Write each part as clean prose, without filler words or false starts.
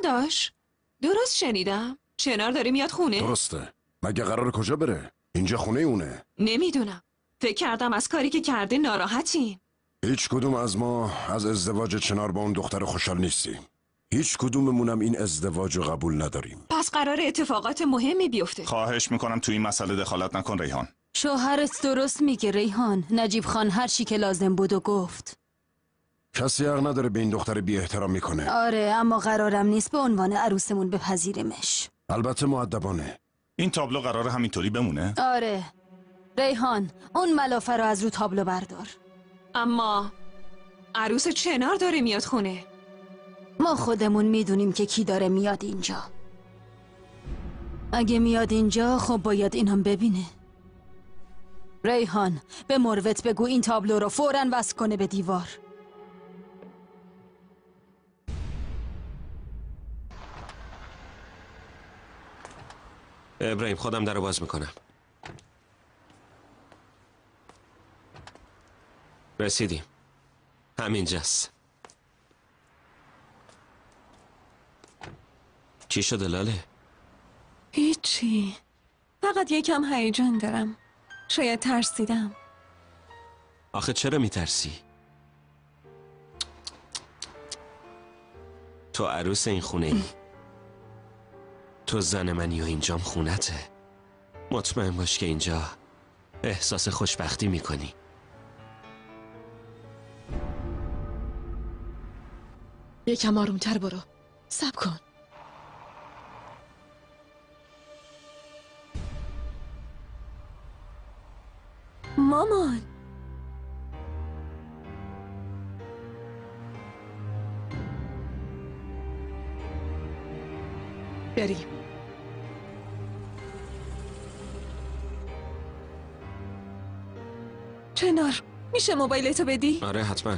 داداش درست شنیدم چنار داره میاد خونه؟ درسته. مگه قرار کجا بره؟ اینجا خونه اونه. نمیدونم، فکر کردم از کاری که کرده ناراحتین. هیچ کدوم از ما از ازدواج چنار با اون دختر خوشحال نیستیم. هیچ کدوممونم این ازدواج رو قبول نداریم. پس قرار اتفاقات مهمی بیفته. خواهش میکنم تو این مسئله دخالت نکن ریحان. شوهرت درست میگه ریحان. نجیب خان هر چی که لازم بود و گفت. کسی حق نداره به این دختر بی احترام میکنه. آره، اما قرارم نیست به عنوان عروسمون بپذیریمش. البته مؤدبانه. این تابلو قراره همینطوری بمونه؟ آره ریحان، اون ملافه رو از رو تابلو بردار. اما عروس چنار داره میاد خونه. ما خودمون میدونیم که کی داره میاد اینجا. اگه میاد اینجا خب باید این هم ببینه. ریحان، به مروت بگو این تابلو رو فوراً وصل کنه به دیوار. ابراهیم خودم در رو باز میکنم. رسیدیم. همینجاست. چی شده لاله؟ هیچی، فقط یکم هیجان دارم. شاید ترسیدم. آخه چرا میترسی؟ تو عروس این خونه ای. تو زن منی و اینجام خونته. مطمئن باش که اینجا احساس خوشبختی میکنی. یکم آرومتر برو. صبر کن. مامان، بریم. چنار میشه موبایلتو بدی؟ آره حتما.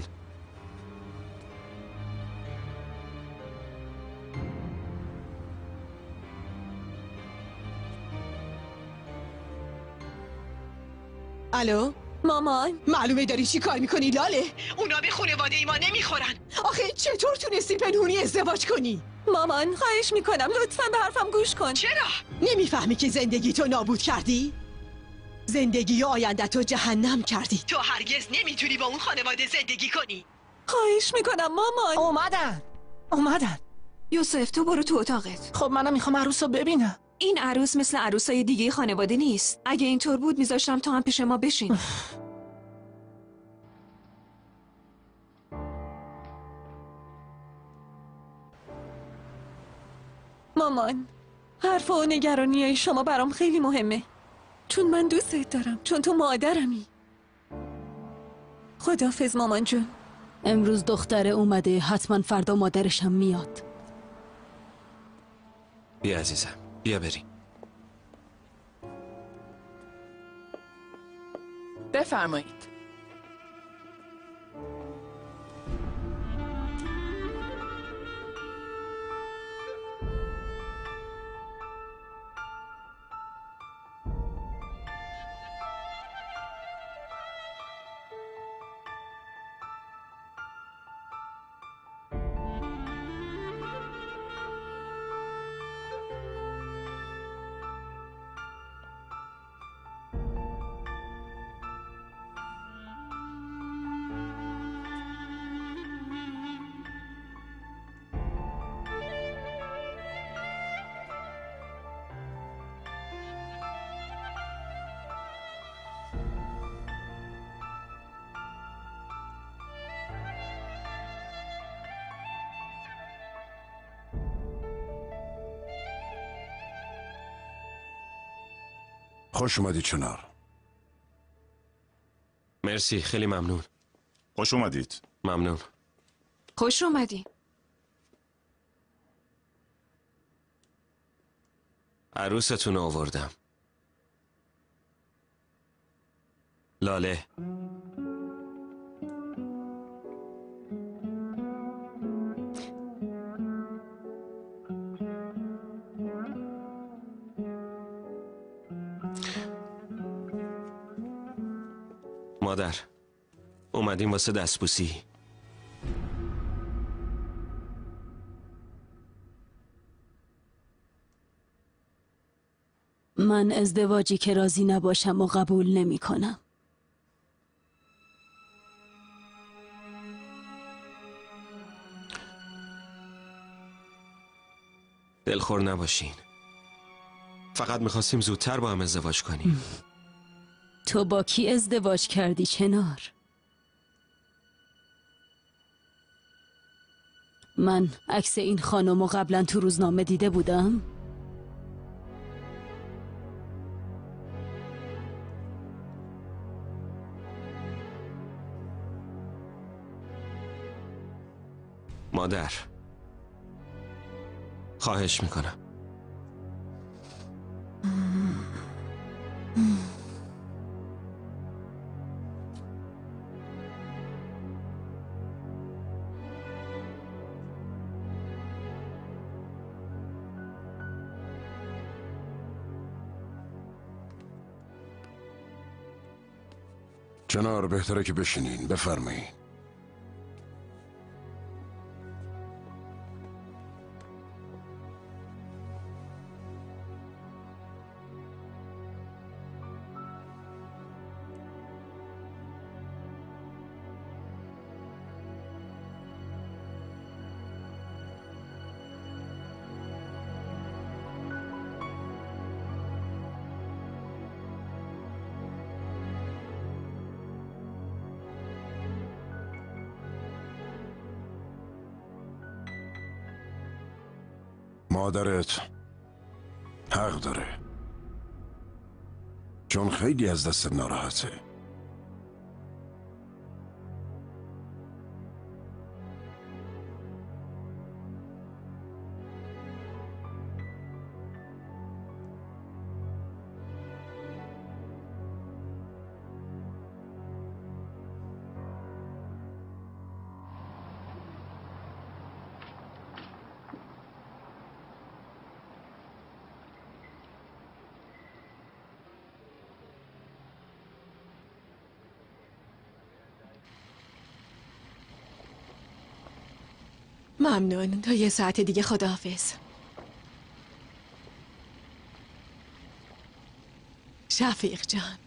الو مامان، معلومه داری چی کار میکنی لاله؟ اونا به خانواده ای ما نمیخورن. آخه چطور تونستی پنهونی ازدواج کنی؟ مامان خواهش میکنم لطفاً به حرفم گوش کن. چرا؟ نمیفهمی که زندگی تو نابود کردی؟ زندگی آینده تو جهنم کردی. تو هرگز نمیتونی با اون خانواده زندگی کنی. خواهش میکنم مامان. اومدن. یوسف تو برو تو اتاقت. خب منم میخوام عروس رو ببینم. این عروس مثل عروسای دیگه خانواده نیست. اگه اینطور بود میذاشتم تو هم پیش ما بشین. مامان، حرف و نگرانیای شما برام خیلی مهمه. چون من دوستت دارم. چون تو مادرمی. خداحافظ مامان جون. امروز دختره اومده، حتما فردا مادرشم میاد. بیا عزیزم، بیا بریم. بفرمایید. خوش اومدی چنار. مرسی، خیلی ممنون. خوش اومدید. ممنون. خوش اومدی. عروستون رو آوردم. لاله. مادر، اومدیم واسه دستبوسی. من ازدواجی که راضی نباشم و قبول نمی کنم. دلخور نباشین. فقط میخواستیم زودتر با هم ازدواج کنیم. تو با کی ازدواج کردی چنار؟ من عکس این خانمو قبلا تو روزنامه دیده بودم؟ مادر، خواهش میکنم. چنار بهتره که بشینین. بفرمایید. مادرت حق داره، چون خیلی از دست ناراحته. ممنون. تا یه ساعت دیگه خداحافظ. شفیق جان،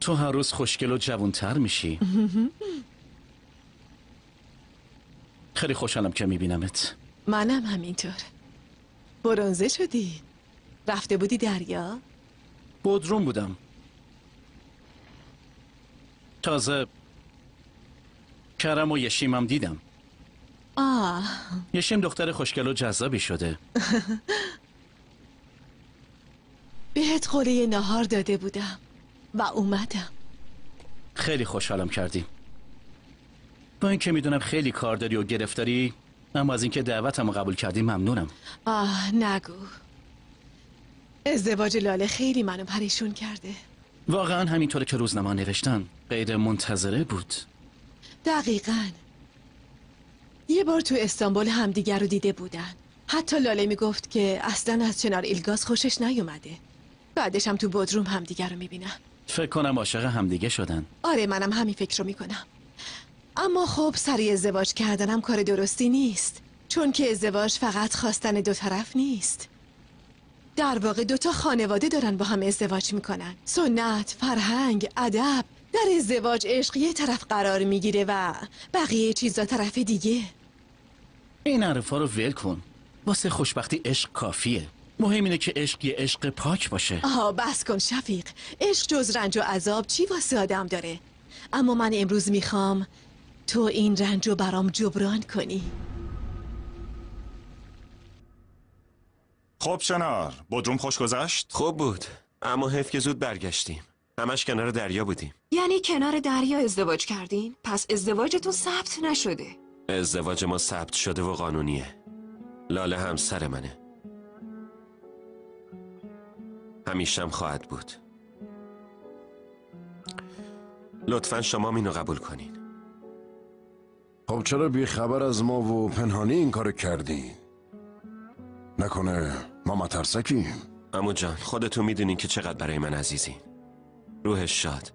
تو هر روز خوشگل و جوانتر میشی. خیلی خوشحالم که میبینمت. منم همینطور. برنزه شدی. رفته بودی دریا؟ بودروم بودم. تازه کرم و یشیمم دیدم. یشیم دختر خوشگل و جذابی شده. بهت قوله نهار داده بودم و اومدم. خیلی خوشحالم کردی. با اینکه میدونم خیلی کار داری و گرفتاری، اما از اینکه دعوتمو قبول کردی ممنونم. نگو. ازدواج لاله خیلی منو پریشون کرده. واقعا همینطوره که روزنامه نوشتن غیر منتظره بود. دقیقاً. یه بار تو استانبول همدیگر رو دیده بودن. حتی لاله میگفت که اصلا از چنار ایلگاز خوشش نیومده. بعدش هم تو بودروم همدیگر رو میبینن. فکر کنم عاشق همدیگه شدن. آره، منم همین فکر رو میکنم. اما خب سریع ازدواج کردنم کار درستی نیست، چون که ازدواج فقط خواستن دو طرف نیست. در واقع دوتا خانواده دارن با هم ازدواج میکنن. سنت، فرهنگ، ادب. در ازدواج عشق یه طرف قرار میگیره و بقیه چیزا طرف دیگه. این حرفا رو ول کن. واسه خوشبختی عشق کافیه. مهم اینه که عشق یه عشق پاک باشه. بس کن شفیق. عشق جز رنج و عذاب چی واسه آدم داره؟ اما من امروز میخوام تو این رنج رو برام جبران کنی. خب چنار، بودروم خوش گذشت؟ خوب بود، اما حیف که زود برگشتیم. همش کنار دریا بودیم. یعنی کنار دریا ازدواج کردین؟ پس ازدواجتون ثبت نشده. ازدواج ما ثبت شده و قانونیه. لاله همسر منه. همیشم خواهد بود. لطفاً شما اینو قبول کنین. خب چرا بی خبر از ما و پنهانی این کار کردین؟ نکنه ما مترسکیم؟ عمو جان، خودتون میدونین که چقدر برای من عزیزین. روحش شاد.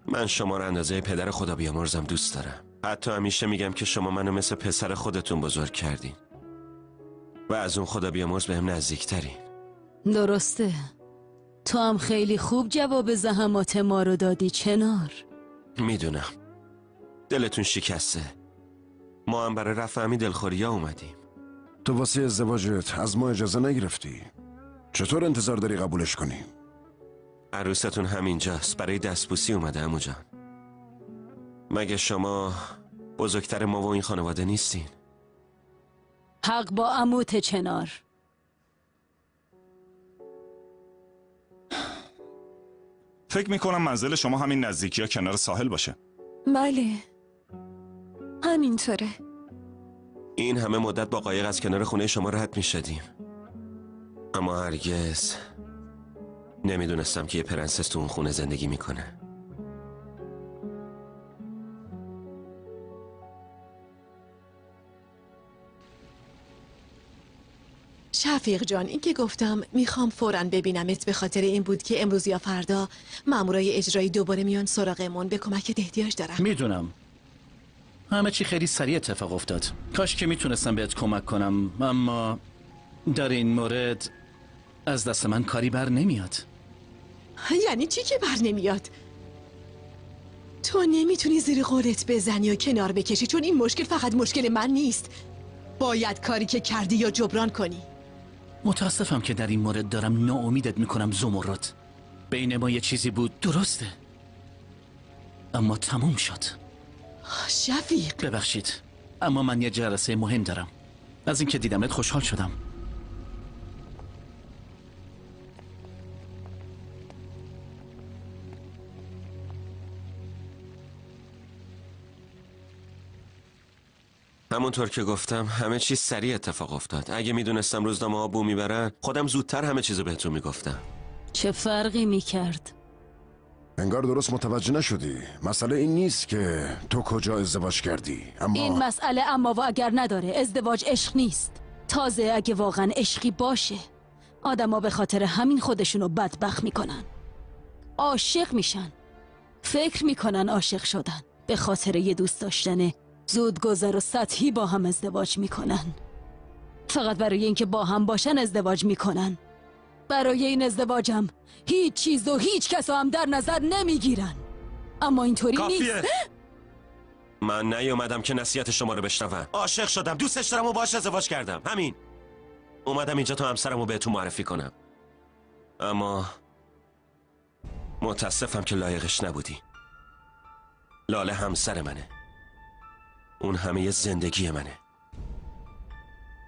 من شما رو اندازه پدر خدا بیامرزم دوست دارم. حتی همیشه میگم که شما منو مثل پسر خودتون بزرگ کردین. و از اون خدا بیامرز بهم نزدیکتری. درسته. تو هم خیلی خوب جواب زحمات ما رو دادی چنار. میدونم دلتون شکسته. ما هم برای رفع همین دلخوریا اومدیم. تو واسه ازدواجت از ما اجازه نگرفتی. چطور انتظار داری قبولش کنیم؟ عروستون همینجاست، برای دستبوسی اومده عمو جان. مگه شما بزرگتر ما و این خانواده نیستین؟ حق با عموت چنار. فکر میکنم منزل شما همین نزدیکی ها کنار ساحل باشه. بله، همینطوره. این همه مدت با قایق از کنار خونه شما رد میشدیم، اما هرگز نمیدونستم که یه پرنسس تو اون خونه زندگی میکنه. شفیق جان، این که گفتم میخوام فوراً ببینمت به خاطر این بود که امروز یا فردا مامورای اجرایی دوباره میان سراغمون. به کمکت احتیاج دارم. میدونم همه چی خیلی سریع اتفاق افتاد. کاش که میتونستم بهت کمک کنم، اما در این مورد از دست من کاری بر نمیاد. یعنی چی که بر نمیاد؟ تو نمیتونی زیر قولت بزنی و کنار بکشی، چون این مشکل فقط مشکل من نیست. باید کاری که کردی یا جبران کنی. متاسفم که در این مورد دارم ناامیدت میکنم زمرد. بین ما یه چیزی بود، درسته، اما تموم شد. شفیق ببخشید، اما من یه جلسه مهم دارم. از اینکه دیدمت خوشحال شدم. همونطور که گفتم همه چیز سریع اتفاق افتاد. اگه میدونستم روزنامه ها بو میبرن خودم زودتر همه چیزو بهتون میگفتم. چه فرقی میکرد؟ انگار درست متوجه نشدی. مسئله این نیست که تو کجا ازدواج کردی، اما این مسئله اما و اگر نداره. ازدواج عشق نیست. تازه اگه واقعا عشقی باشه آدما به خاطر همین خودشونو بدبخت میکنن. عاشق میشن، فکر میکنن عاشق شدن، به خاطر یه دوست داشتن زودگذر و سطحی با هم ازدواج میکنن. فقط برای اینکه با هم باشن ازدواج میکنن. برای این ازدواجم هیچ چیز و هیچ کس هم در نظر نمیگیرن. اما اینطوری کافیه. نیست. من نیومدم که نصیحت شما رو بشنوم. عاشق شدم، دوستش دارم و باهاش ازدواج کردم، همین. اومدم اینجا تا همسرم رو بهتون معرفی کنم، اما متاسفم که لایقش نبودی. لاله همسر منه، اون همه زندگی منه.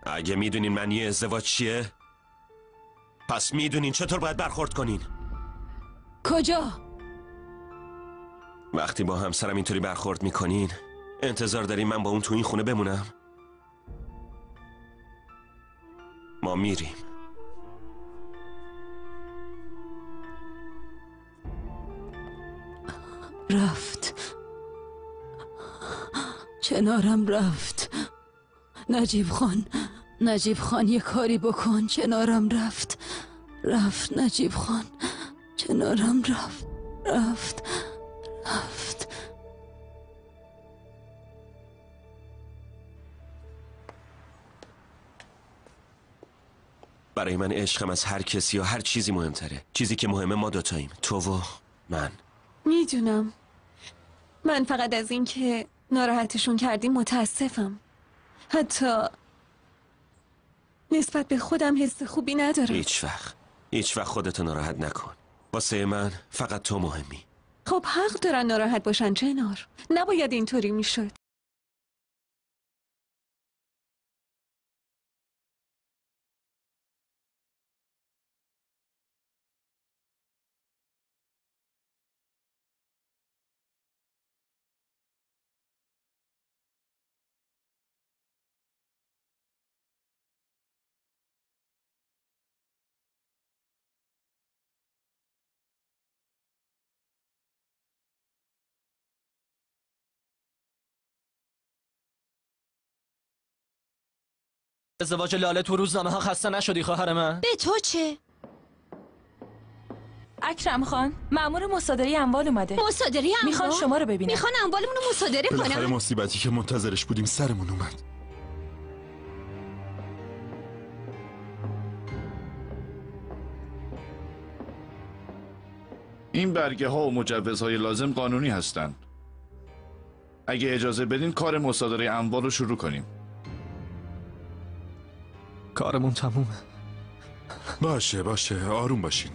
اگه میدونین معنی ازدواج چیه، پس میدونین چطور باید برخورد کنین. کجا؟ وقتی با همسرم اینطوری برخورد میکنین انتظار دارین من با اون تو این خونه بمونم؟ ما میریم. رفت، چنارم رفت. نجیب خان یه کاری بکن. چنارم رفت نجیب خان. چنارم رفت. برای من عشقم از هر کسی یا هر چیزی مهمتره. چیزی که مهمه ما دوتاییم، تو و من. میدونم. من فقط از این که ناراحتشون کردیم متاسفم. حتی نسبت به خودم حس خوبی ندارم. هیچ وقت خودتو ناراحت نکن. واسه من فقط تو مهمی. خب حق دارن ناراحت باشن چنار. نباید اینطوری میشد. ازدواج لاله تو روزنامه ها خسته نشدی خواهر من؟ به تو چه؟ اکرم خان، مأمور مصادره اموال اومده. مصادره اموال؟ میخوان شما رو ببینن. میخوان اموالمون رو مصادره کنن. بالاخره مصیبتی که منتظرش بودیم سرمون اومد. این برگه ها و مجوزهای لازم قانونی هستند. اگه اجازه بدین کار مصادره اموال رو شروع کنیم. کارمون تمومه. باشه آروم باشین.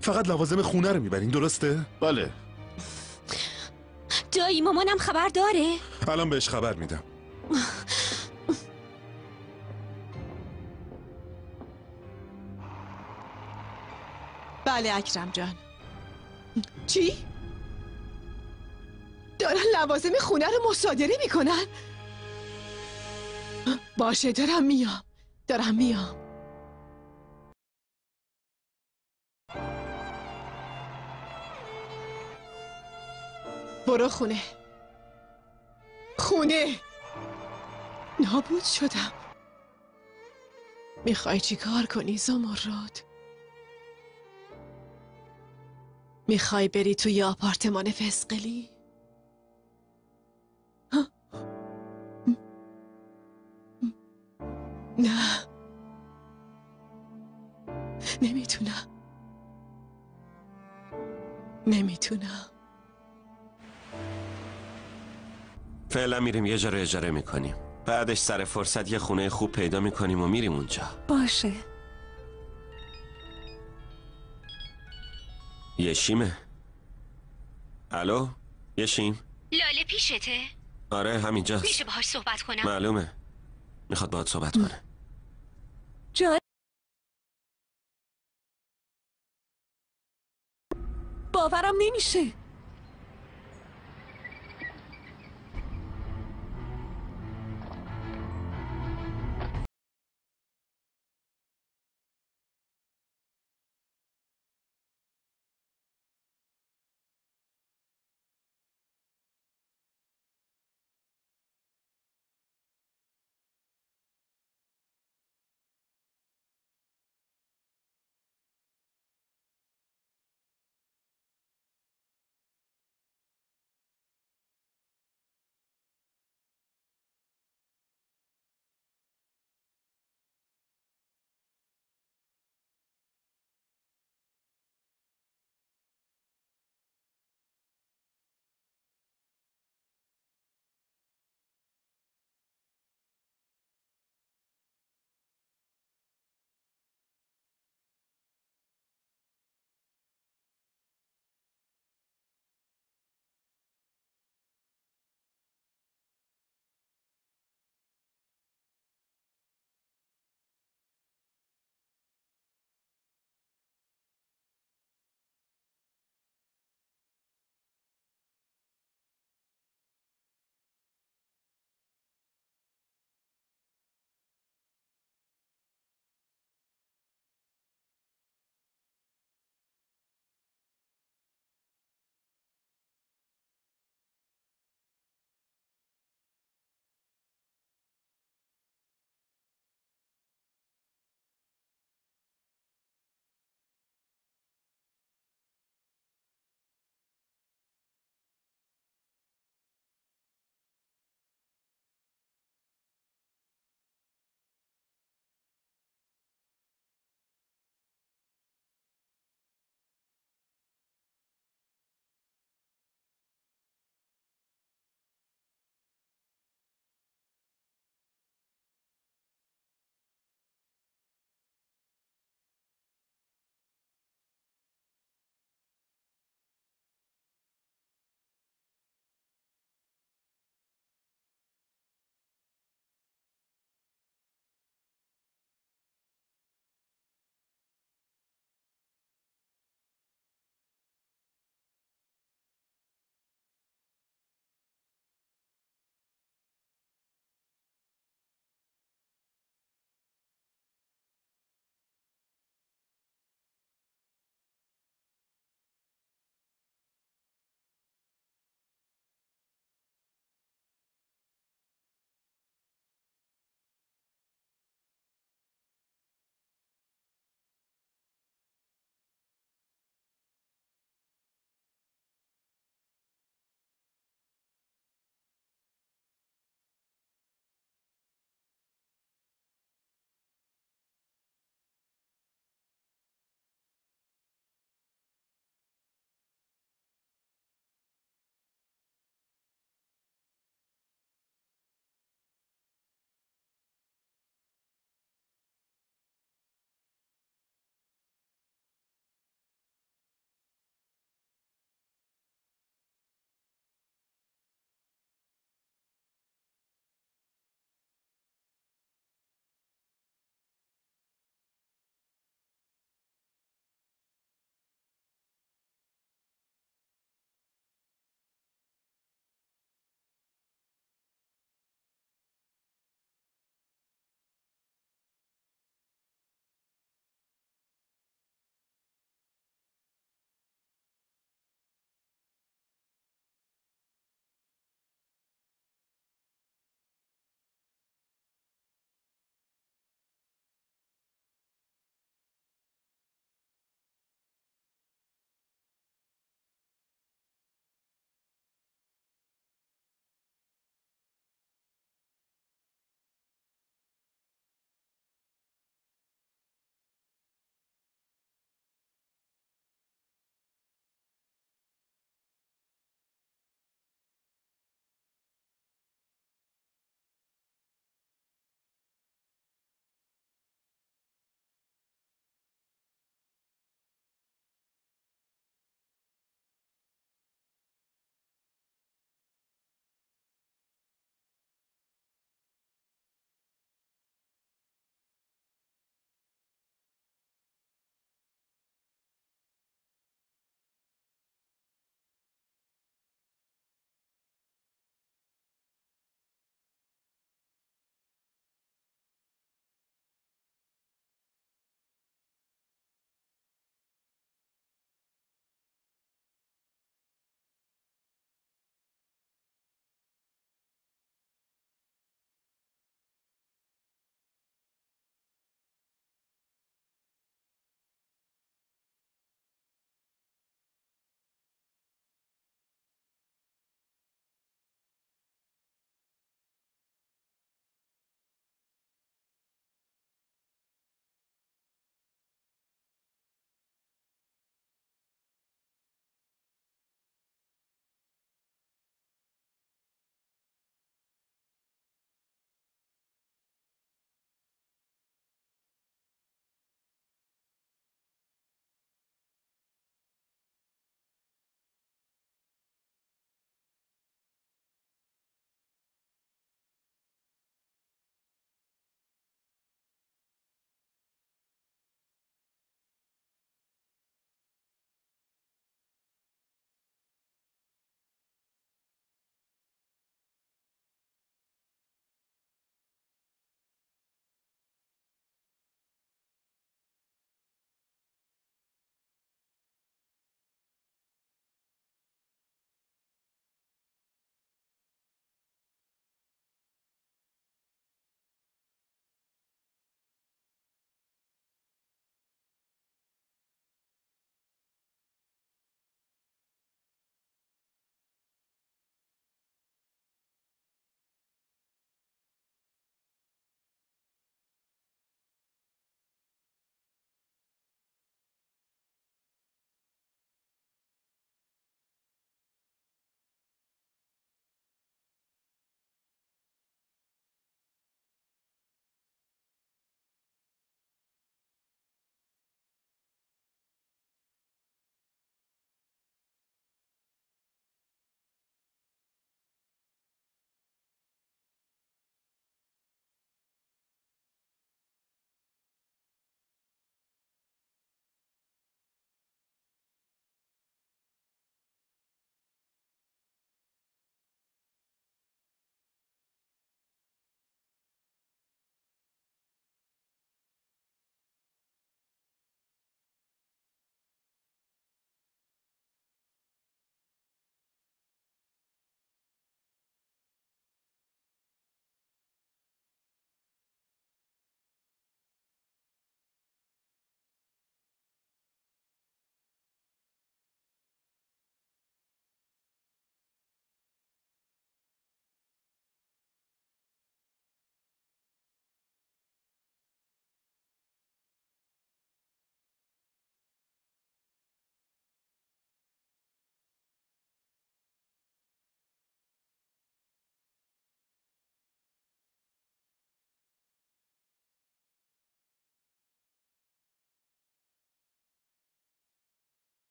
فقط لوازم خونه رو میبرین درسته؟ بله. دایی مامانم خبر داره؟ الان بهش خبر میدم. بله اکرم جان. چی؟ دارن لوازم خونه رو مصادره میکنن؟ باشه دارم میام. برو خونه. نابود شدم. میخوای چی کار کنی زمرد؟ میخوای بری توی آپارتمان فسقلی؟ نه نمیتونم. فعلا میریم یه جا رو اجاره میکنیم. بعدش سر فرصت یه خونه خوب پیدا میکنیم و میریم اونجا. باشه. یشیمه. الو یشیم. لاله پیشته؟ آره همینجاست. میشه باهاش صحبت کنم؟ معلومه میخواد باهات صحبت کنه. جان باورم نمیشه.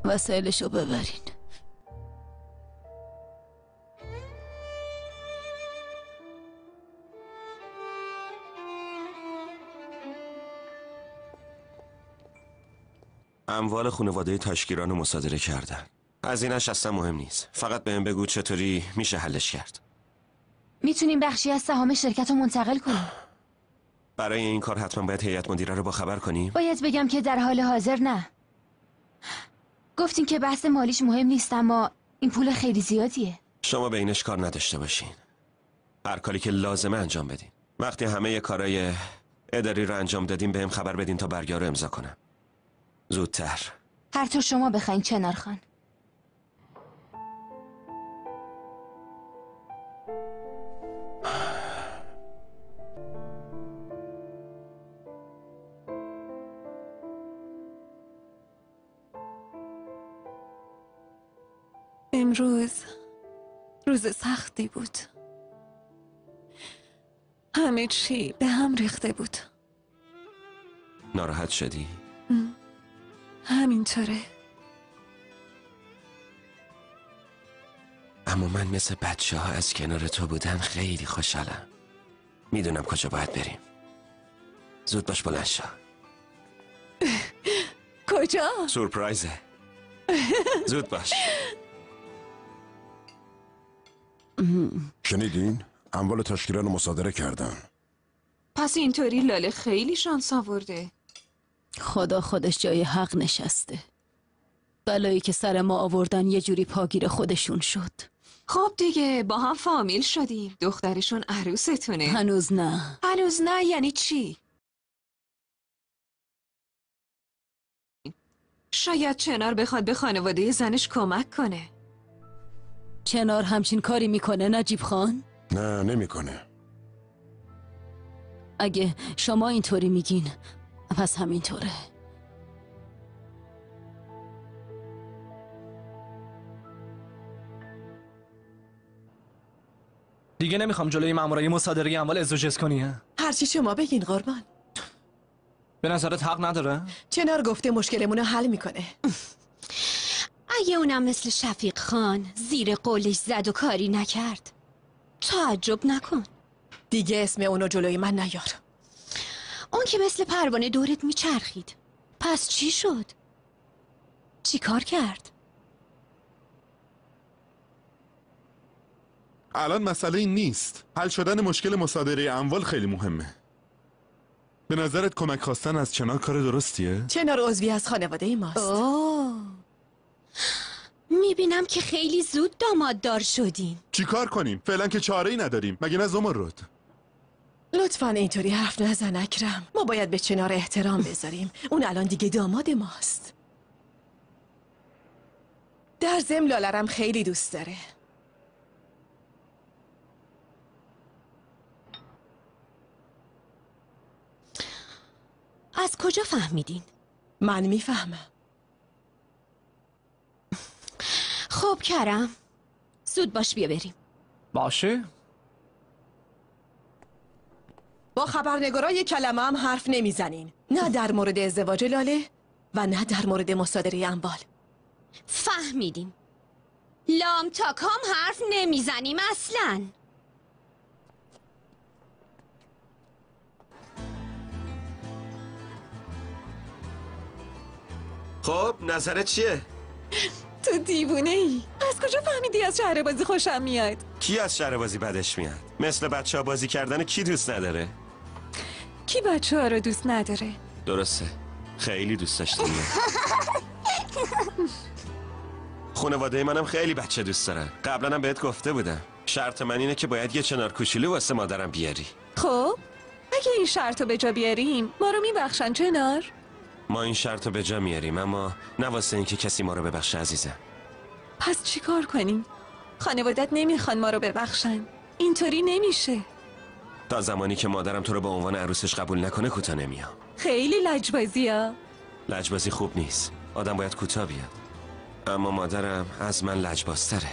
وسایلشو ببرین. اموال خانواده تاشگیران رو مصادره کردن. هزینه‌اش اصلا مهم نیست. فقط بهم بگو چطوری میشه حلش کرد. میتونیم بخشی از سهام شرکت رو منتقل کنیم. برای این کار حتما باید هیئت مدیره رو با خبر کنیم. باید بگم که در حال حاضر نه. گفتین که بحث مالیش مهم نیست، اما این پول خیلی زیادیه. شما به اینش کار نداشته باشین. هر کاری که لازمه انجام بدین. وقتی همه کارهای اداری رو انجام دادیم بهم خبر بدین تا برگه رو امضا کنم. زودتر. هر طور شما بخواین چنار خان. امروز روز سختی بود. همه چی به هم ریخته بود. ناراحت شدی؟ همینطوره. اما من مثل بچه ها از کنار تو بودن خیلی خوشحالم. میدونم کجا باید بریم. زود باش بلند شو. کجا؟ سورپرایزه. زود باش. شنیدین؟ اموال تشکیلان رو مصادره کردن. پس اینطوری لاله خیلی شانس آورده. خدا خودش جای حق نشسته. بلایی که سر ما آوردن یه جوری پاگیر خودشون شد. خب دیگه با هم فامیل شدیم. دخترشون عروستونه. هنوز نه. هنوز نه یعنی چی؟ شاید چنار بخواد به خانواده زنش کمک کنه. چنار همچین کاری میکنه نجیب خان؟ نه نمیکنه. اگه شما اینطوری میگین پس همینطوره. دیگه نمیخوام جلوی مامورای مصادره اموال ازدواج کنی. هرچی شما بگین قربان. به نظرت حق نداره؟ چنار گفته مشکلمون رو حل میکنه. اگه اونم مثل شفیق خان زیر قولش زد و کاری نکرد تعجب نکن. دیگه اسم اونو جلوی من نیار. اون که مثل پروانه دورت میچرخید. پس چی شد؟ چی کار کرد؟ الان مسئله این نیست. حل شدن مشکل مصادره اموال خیلی مهمه. به نظرت کمک خواستن از چنار کار درستیه؟ چنار عضوی از خانواده ماست. اوه میبینم که خیلی زود داماددار شدین. چی کار کنیم؟ فعلا که چاره‌ای نداریم. مگه نه زمرد؟ لطفاً اینطوری حرف نزن اکرم. ما باید به چنار احترام بذاریم. اون الان دیگه داماد ماست. در ضمن لالرم خیلی دوست داره. از کجا فهمیدین؟ من میفهمم. خب کرم زود باش بیا بریم. باشه. با خبرنگارا یک کلمه هم حرف نمیزنین. نه در مورد ازدواج لاله و نه در مورد مصادره اموال. فهمیدیم. لام تا کام حرف نمیزنیم اصلاً. خب نظرت چیه؟ تو دیوونه ای. از کجا فهمیدی از شهر بازی خوشم میاد؟ کی از شهر بازی بدش میاد؟ مثل بچه ها بازی کردن کی دوست نداره؟ کی بچه ها رو دوست نداره؟ درسته. خیلی دوست داشتم. خانواده منم خیلی بچه دوست دارن. قبلا هم بهت گفته بودم. شرط من اینه که باید یه چنار کوچولو واسه مادرم بیاری. خب اگه این شرط رو به جا بیاریم ما رو میبخشن چنار؟ ما این شرط رو به جا میاریم اما نه واسه اینکه کسی ما رو ببخشه عزیزم. پس چی کار کنیم؟ خانوادت نمیخوان ما رو ببخشن. اینطوری نمیشه. تا زمانی که مادرم تو رو به عنوان عروسش قبول نکنه کوتاه نمیام. خیلی لجبازیه. لجبازی خوب نیست. آدم باید کوتاه بیاد. اما مادرم از من لجبازتره.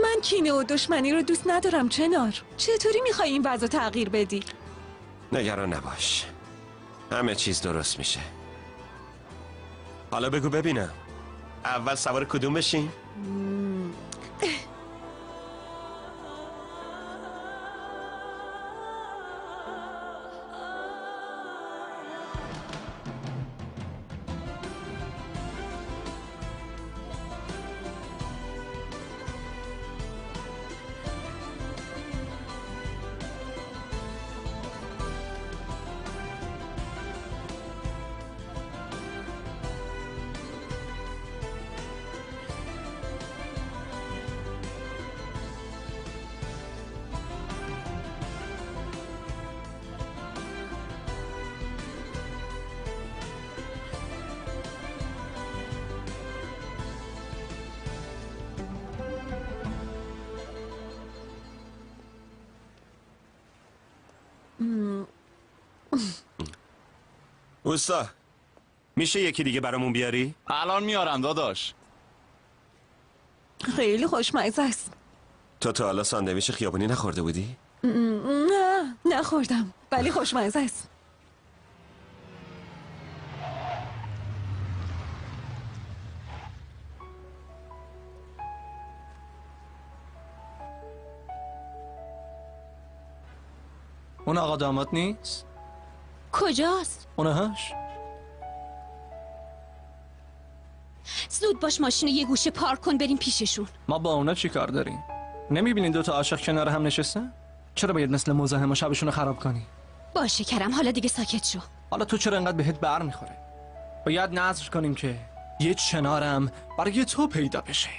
من کینه و دشمنی رو دوست ندارم چنار. چطوری میخوای این وضع تغییر بدی؟ نگران نباش. همه چیز درست میشه. حالا بگو ببینم اول سوار کدوم بشیم؟ اوستا میشه یکی دیگه برامون بیاری؟ الان میارم داداش. خیلی خوشمزه است. تو تا حالا ساندویچ خیابونی نخورده بودی؟ نه نخوردم ولی خوشمزه است. اون آقا داماد نیست؟ کجاست؟ اونهاش؟ زود باش ماشین یه گوشه پارک کن بریم پیششون. ما با اونا چی کار داریم؟ نمیبینین دوتا عاشق کنار هم نشستن؟ چرا باید مثل مزاحم و شبشون رو خراب کنی؟ باشه کرم حالا دیگه ساکت شو. حالا تو چرا انقدر بهت بر میخوره؟ باید نذر کنیم که یه چنارم برای تو پیدا بشه.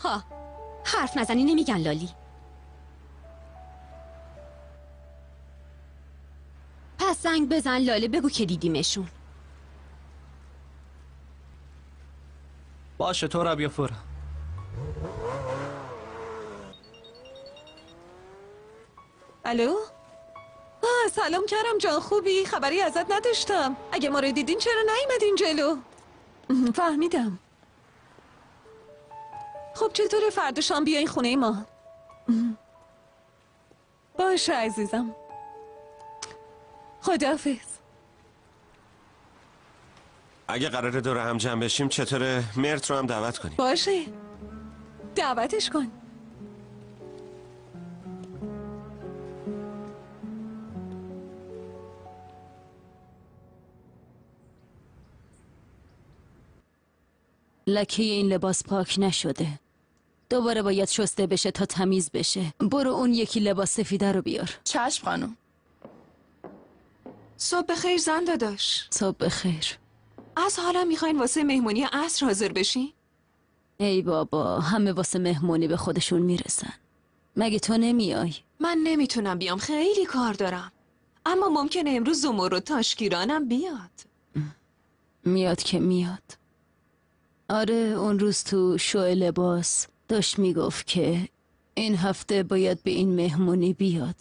ها حرف نزنی نمیگن لالی. پس زنگ بزن لاله بگو که دیدیمشون. باشه تو رب یا فورا. الو؟ سلام کرم جان، خوبی؟ خبری ازت نداشتم. اگه ما رو دیدین چرا نیومدین جلو؟ فهمیدم. خب چطوره فردا شام بیاین خونه ما؟ باشه عزیزم. خداحافظ. اگه قراره دور هم جمع بشیم چطوره مرت رو هم دعوت کنیم؟ باشه دعوتش کن. لکه این لباس پاک نشده. دوباره باید شسته بشه تا تمیز بشه. برو اون یکی لباس سفیده رو بیار. چشم خانم. صبح بخیر زن داداش. صبح بخیر. از حالا میخواین واسه مهمونی عصر حاضر بشین؟ ای بابا همه واسه مهمونی به خودشون میرسن. مگه تو نمیای؟ من نمیتونم بیام خیلی کار دارم. اما ممکنه امروز زمر و تاشکیرانم بیاد. میاد که میاد. آره اون روز تو شو لباس داشت میگفت که این هفته باید به این مهمونی بیاد.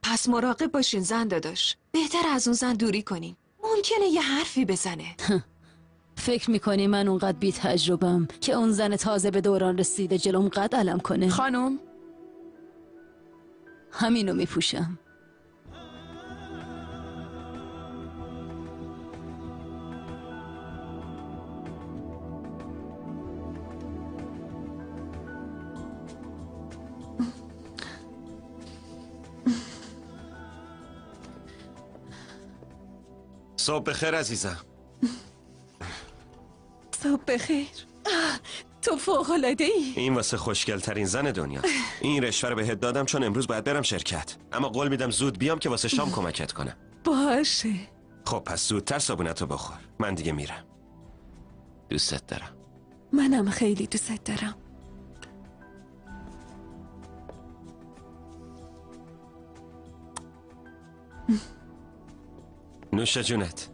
پس مراقب باشین زن داداش. بهتر از اون زن دوری کنین. ممکنه یه حرفی بزنه. فکر میکنی من اونقدر بی تجربم که اون زن تازه به دوران رسیده جلوم قد علم کنه؟ خانم همینو میپوشم. صبح بخیر عزیزم. صبح بخیر. تو فوق‌العاده ای. این واسه خوشگل ترین زن دنیا. این رشوه رو بهت دادم چون امروز باید برم شرکت، اما قول میدم زود بیام که واسه شام کمکت کنم. باشه. خب پس زودتر صابونتو بخور. من دیگه میرم. دوستت دارم. منم خیلی دوست دارم. نوش جونت.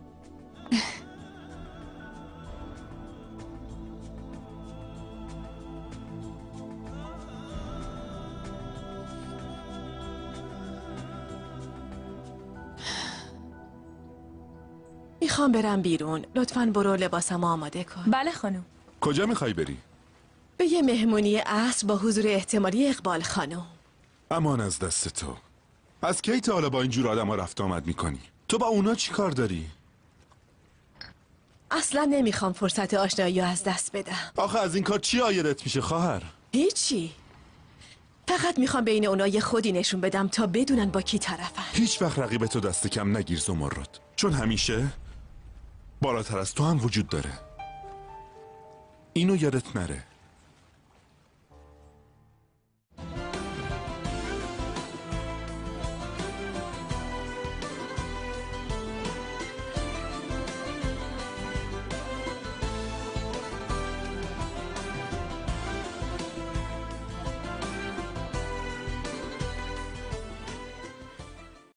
میخوام برم بیرون. لطفاً برو لباسم آماده کن. بله خانم. کجا میخوای بری؟ به یه مهمونی عصر با حضور احتمالی اقبال خانم. امان از دست تو. از کی تا حالا با اینجور آدم ها رفت آمد میکنی؟ تو با اونا چی کار داری؟ اصلا نمیخوام فرصت آشنایی رو از دست بدم. آخه از این کار چی عایدت میشه خواهر؟ هیچی. فقط میخوام بین اونا یه خودی نشون بدم تا بدونن با کی طرفن. هیچ وقت رقیب تو دست کم نگیر زمرد، چون همیشه بالاتر از تو هم وجود داره. اینو یادت نره.